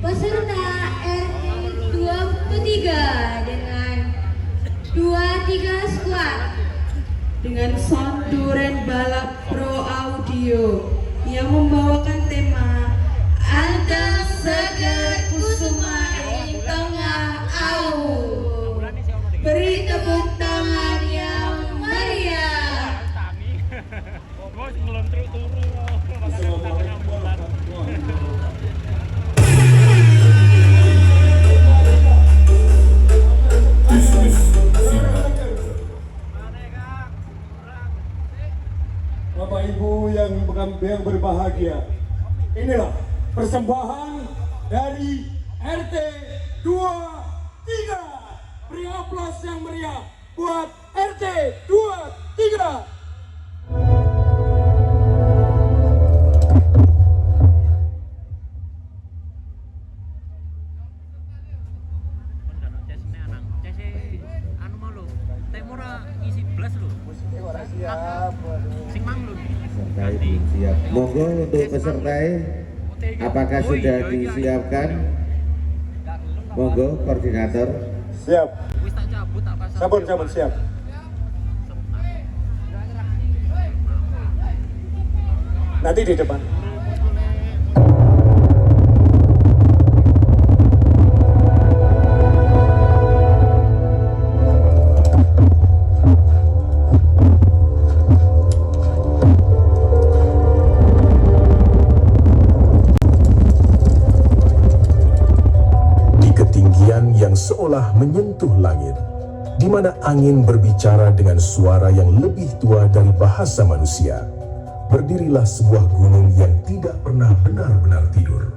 Peserta RT 23 dengan 23 squad dengan sound duren balap pro audio yang membawakan tema Anteng Seger Kusuma ing tengah au. Beri tepuk tangan yang meriah. Bapak Ibu yang berbahagia, inilah persembahan dari RT 23. Beri aplaus yang meriah buat RT 23. Siap. Monggo untuk peserta, apakah sudah disiapkan? Monggo koordinator. Siap. Sabun siap. Nanti di depan. Yang seolah menyentuh langit, di mana angin berbicara dengan suara yang lebih tua dari bahasa manusia, berdirilah sebuah gunung yang tidak pernah benar-benar tidur.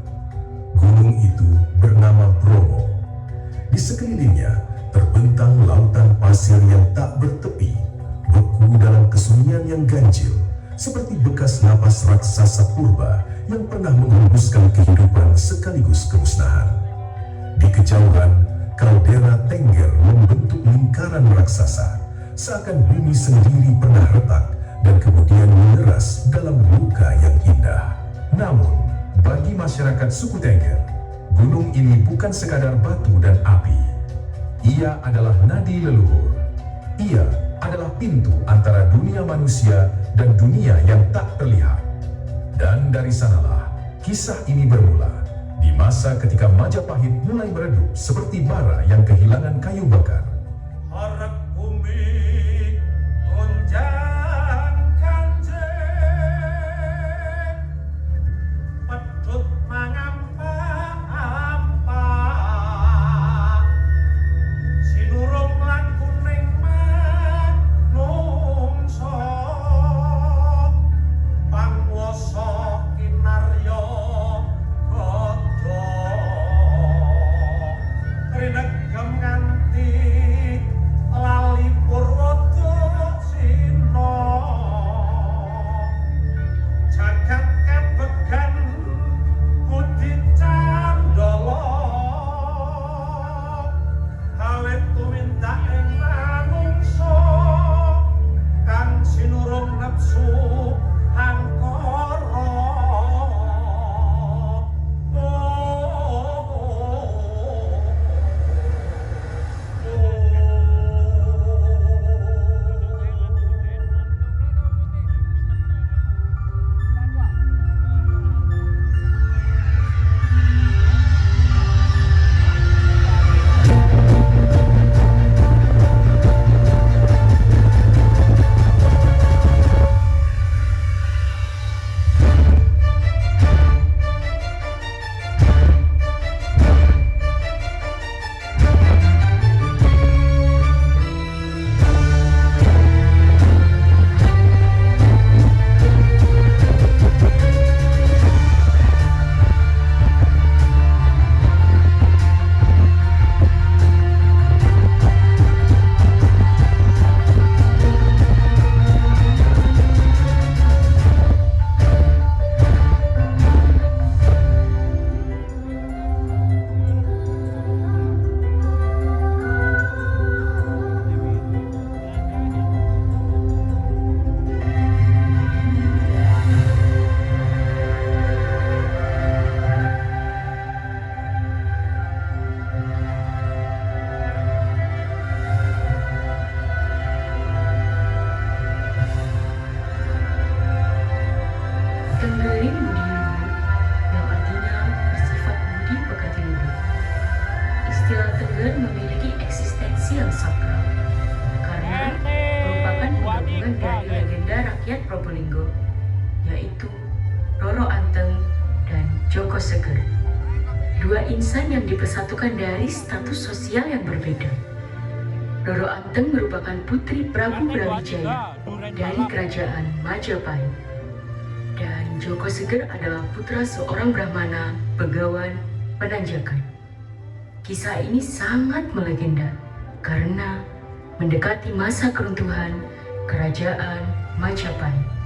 Gunung itu bernama Bromo. Di sekelilingnya terbentang lautan pasir yang tak bertepi, beku dalam kesunyian yang ganjil, seperti bekas napas raksasa purba yang pernah menghembuskan kehidupan sekaligus kemusnahan. Di kejauhan, kaldera Tengger membentuk lingkaran raksasa, seakan bumi sendiri pernah retak dan kemudian mengeras dalam luka yang indah. Namun, bagi masyarakat suku Tengger, gunung ini bukan sekadar batu dan api. Ia adalah nadi leluhur. Ia adalah pintu antara dunia manusia dan dunia yang tak terlihat. Dan dari sanalah kisah ini bermula. Di masa ketika Majapahit mulai meredup seperti bara yang kehilangan kayu bakar. Harap bumi gonjang kanjeng, pedut mangampa-ampa, sinurung lan kuning manungsa, panguwasa kinarya Rinegem nganti Joko Seger. Dua insan yang dipersatukan dari status sosial yang berbeda. Roro Anteng merupakan putri Prabu Brawijaya dari kerajaan Majapahit. Dan Joko Seger adalah putra seorang Brahmana, Begawan, Penanjakan. Kisah ini sangat melegenda karena mendekati masa keruntuhan kerajaan Majapahit.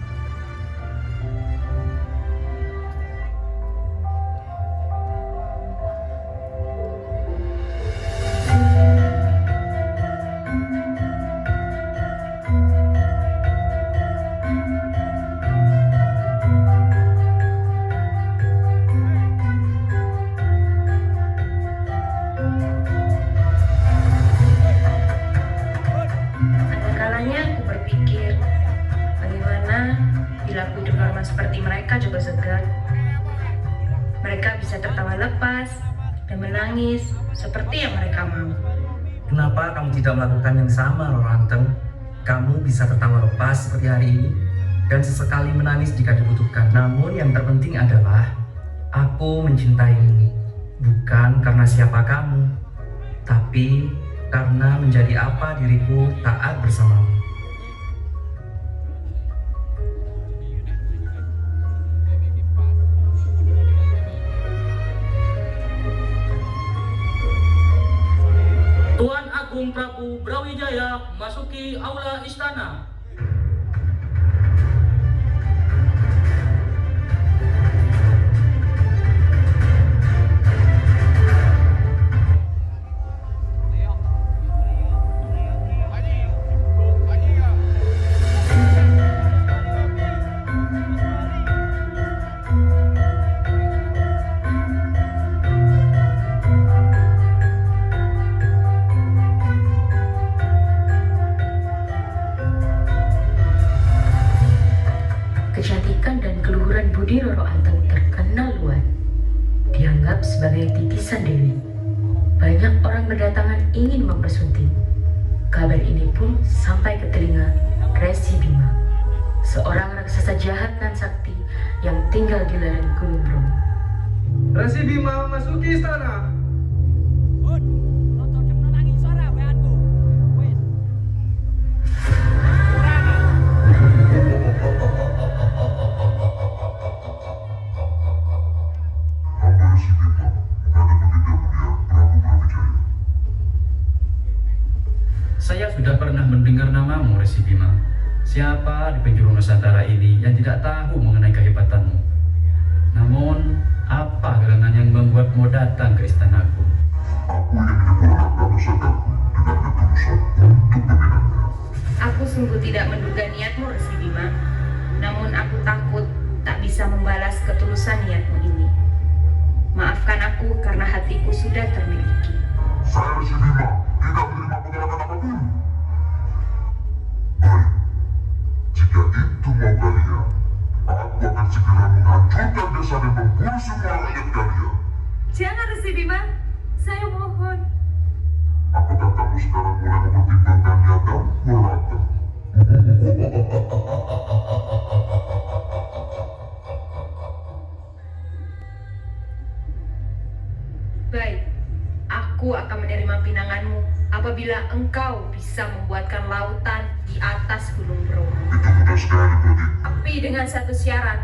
Seperti mereka juga segar. Mereka bisa tertawa lepas dan menangis seperti yang mereka mau. Kenapa kamu tidak melakukan yang sama, Roro Anteng? Kamu bisa tertawa lepas seperti hari ini dan sesekali menangis jika dibutuhkan. Namun yang terpenting adalah aku mencintaimu, bukan karena siapa kamu, tapi karena menjadi apa diriku taat bersamamu. Tuan Agung Prabu Brawijaya masuki aula istana. Kecantikan dan keluhuran budi Roro Anteng terkenal luas. Dianggap sebagai titisan dewi. Banyak orang berdatangan ingin mempersunting. Kabar ini pun sampai ke telinga Resi Bima, seorang raksasa jahat dan sakti yang tinggal di lereng Gunung Bromo. Resi Bima masuki istana. Saya sudah pernah mendengar namamu, Resi Bima. Siapa di penjuru Nusantara ini yang tidak tahu mengenai kehebatanmu? Namun, apa gerangan yang membuatmu datang ke istanaku? Aku ingin menyempurnakan sadaqku dengan ketulusan untuk membinanya. Aku sungguh tidak menduga niatmu, Resi Bima. Namun aku takut tak bisa membalas ketulusan niatmu ini. Maafkan aku karena hatiku sudah termiliki. Saya Resi Bima tidak menerima penolakan apapun. Baik, jika itu mau kalian, aku akan segera menghancurkan desa dan membunuh semua rakyat kalian. Jangan, Resi Bima, saya mohon. Apakah kamu sekarang mulai mempertimbangkan niatan, Roro Anteng? Baik, aku akan menerima pinanganmu apabila engkau bisa membuatkan lautan di atas Gunung Bromo. Itu mudah sekali, Budi. Tapi dengan satu syarat,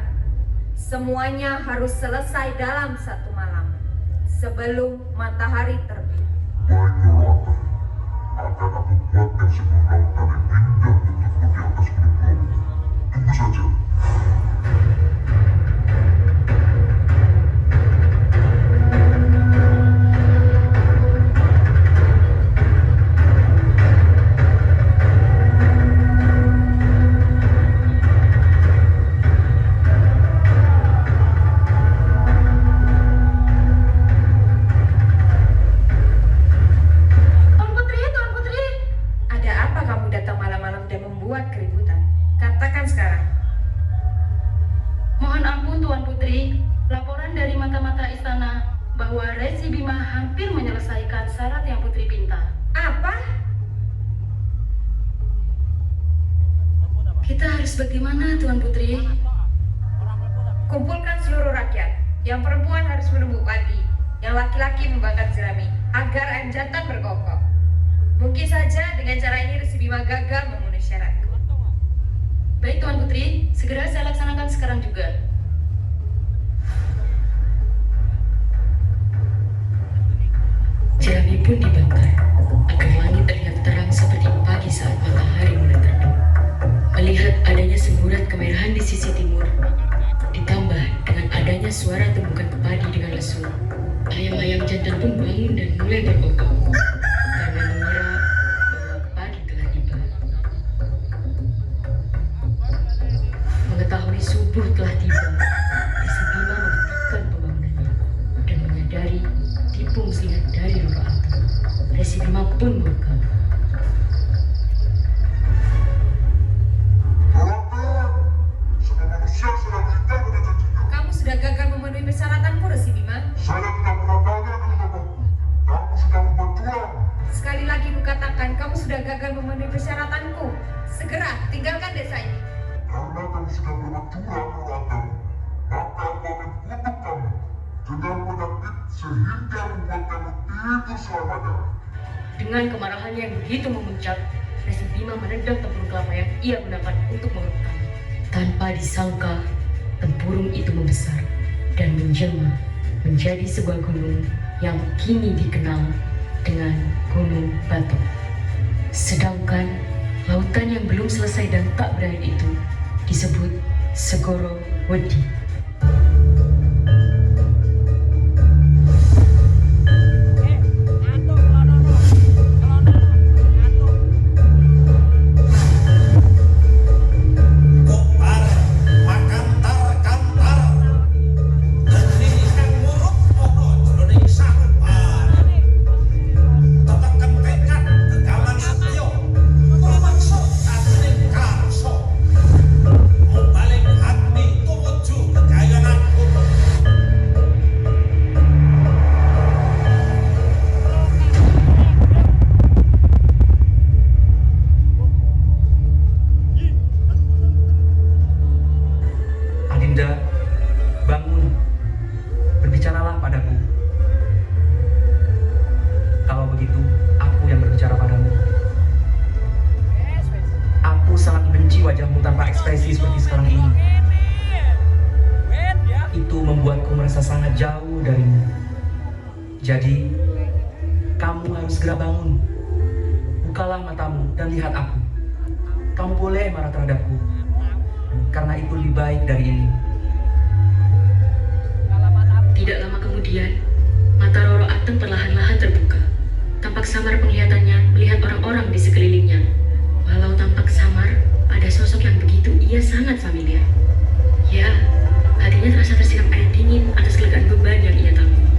semuanya harus selesai dalam satu malam sebelum matahari terbit. Baik, Roro Anteng. Akan aku buatkan sebuah lautan yang indah untukmu di atas Gunung Bromo. Tunggu saja. Kita harus bagaimana, Tuan Putri? Kumpulkan seluruh rakyat. Yang perempuan harus menumbuk padi, yang laki-laki membakar jerami agar ayam jantan berkokok. Mungkin saja dengan cara ini Resi Bima gagal memenuhi syaratku. Baik Tuan Putri, segera saya laksanakan sekarang juga. Jerami pun dibakar agar langit terlihat terang seperti pagi saat matahari mulai terbit. Melihat adanya semburat kemerahan di sisi timur, ditambah dengan adanya suara tumbukan padi dengan lesu, ayam-ayam jantan pun bangun dan mulai berkokok karena mengira bahwa padi telah tiba. Mengetahui subuh telah tiba, Resi Bima menghentikan pembangunannya dan menyadari tipu muslihat dari Roro Anteng. Resi Bima pun murka. Kamu sudah gagal memenuhi persyaratanku, Resi Bima. Saya tidak pernah gagal dengan bapakku. Kamu sudah membuat curang. Sekali lagi kukatakan, kamu sudah gagal memenuhi persyaratanku. Segera tinggalkan desa ini. Karena kamu sudah berbuat curang, Roro Anteng, maka aku akan kutuk kamu dengan penyakit sehingga membuat kamu tidur selamanya. Dengan kemarahannya yang begitu memuncak, Resi Bima menendang tempurung kelapa yang ia gunakan untuk mengerukkannya. Tanpa disangka, tempurung itu membesar dan menjelma menjadi sebuah gunung yang kini dikenal dengan Gunung Batok. Sedangkan lautan yang belum selesai dan tak berakhir itu disebut Segoro Wedi. Bangun, berbicaralah padaku. Kalau begitu, aku yang berbicara padamu. Aku sangat benci wajahmu tanpa ekspresi seperti sekarang ini. Itu membuatku merasa sangat jauh darimu. Jadi, kamu harus segera bangun. Bukalah matamu dan lihat aku. Kamu boleh marah terhadapku, karena itu lebih baik dari ini. Tidak lama kemudian, mata Roro Anteng perlahan-lahan terbuka. Tampak samar penglihatannya melihat orang-orang di sekelilingnya. Walau tampak samar, ada sosok yang begitu ia sangat familiar. Ya, hatinya terasa tersiram air dingin atas kelegaan beban yang ia tanggung.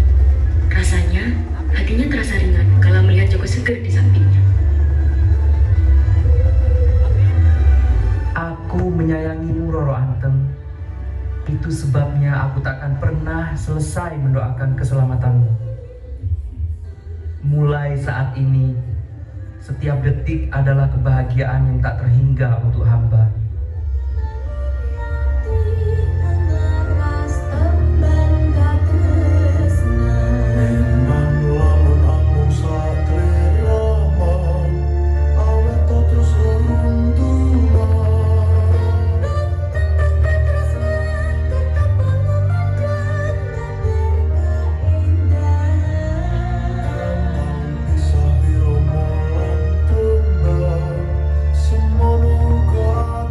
Rasanya, hatinya terasa ringan kala melihat Joko Seger di sampingnya. Aku menyayangimu, Roro Anteng. Itu sebabnya aku takkan pernah selesai mendoakan keselamatanmu. Mulai saat ini, setiap detik adalah kebahagiaan yang tak terhingga untuk hamba. Semoga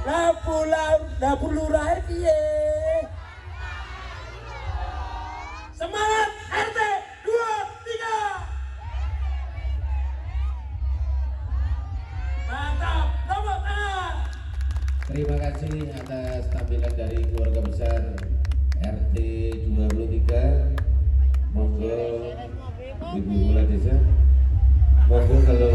Dapur lurah piye? Semangat RT 2, 3. Mantap, tepuk tangan. Terima kasih atas tampilan dari keluarga besar RT 23. Monggo Ibu Kepala Desa. Monggo kalau